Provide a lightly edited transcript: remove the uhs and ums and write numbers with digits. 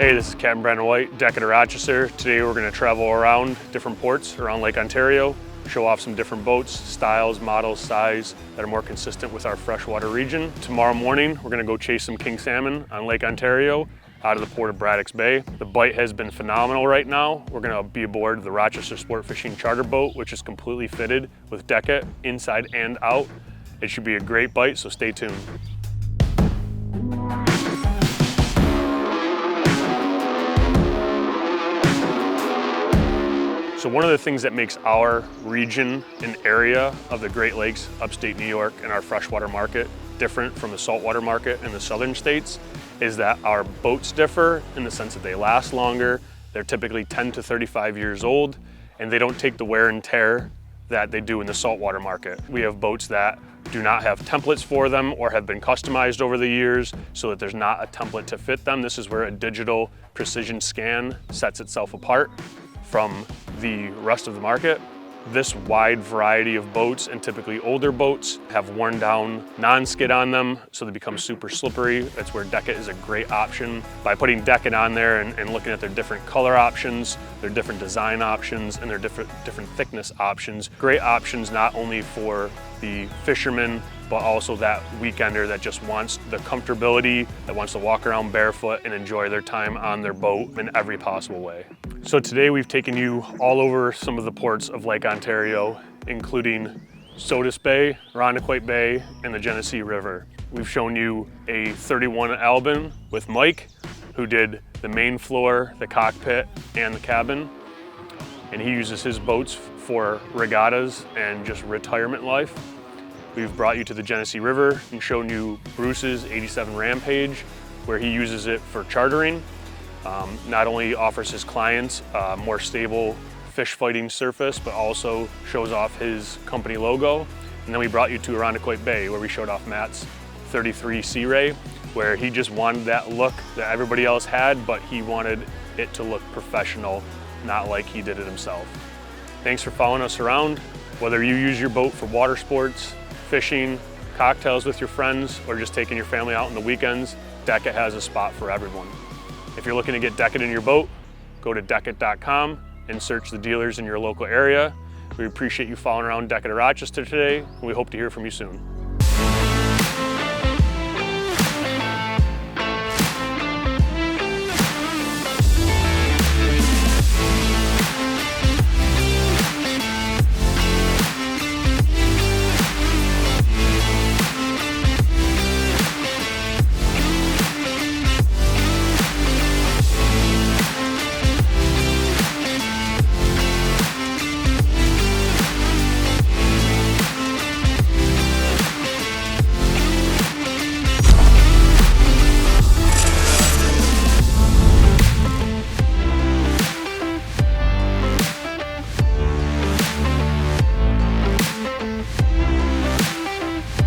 Hey, this is Captain Brandon White, DEKit Rochester. Today we're going to travel around different ports around Lake Ontario, show off some different boats, styles, models, size that are more consistent with our freshwater region. Tomorrow morning we're going to go chase some king salmon on Lake Ontario out of the port of Braddock's Bay. The bite has been phenomenal right now. We're going to be aboard the Rochester Sport Fishing charter boat, which is completely fitted with DEKit inside and out. It should be a great bite, so stay tuned. So one of the things that makes our region and area of the Great Lakes, upstate New York, and our freshwater market different from the saltwater market in the southern states is that our boats differ in the sense that they last longer. They're typically 10 to 35 years old, and they don't take the wear and tear that they do in the saltwater market. We have boats that do not have templates for them or have been customized over the years so that there's not a template to fit them. This is where a digital precision scan sets itself apart from the rest of the market. This wide variety of boats, and typically older boats, have worn down non-skid on them, so they become super slippery. That's where DEKit is a great option. By putting DEKit on there and looking at their different color options, their different design options, and their different thickness options, great options not only for the fisherman, but also that weekender that just wants the comfortability, that wants to walk around barefoot and enjoy their time on their boat in every possible way. So today we've taken you all over some of the ports of Lake Ontario, including Sodus Bay, Irondequoit Bay, and the Genesee River. We've shown you a 31 Albin with Mike, who did the main floor, the cockpit, and the cabin. And he uses his boats for regattas and just retirement life. We've brought you to the Genesee River and shown you Bruce's 87 Rampage, where he uses it for chartering. Not only offers his clients a more stable fish fighting surface, but also shows off his company logo. And then we brought you to Irondequoit Bay, where we showed off Matt's 33 Sea Ray, where he just wanted that look that everybody else had, but he wanted it to look professional, not like he did it himself. Thanks for following us around. Whether you use your boat for water sports, fishing, cocktails with your friends, or just taking your family out on the weekends, DEKit has a spot for everyone. If you're looking to get DEKit in your boat, go to DEKit.com and search the dealers in your local area. We appreciate you following around DEKit Rochester today, and we hope to hear from you soon.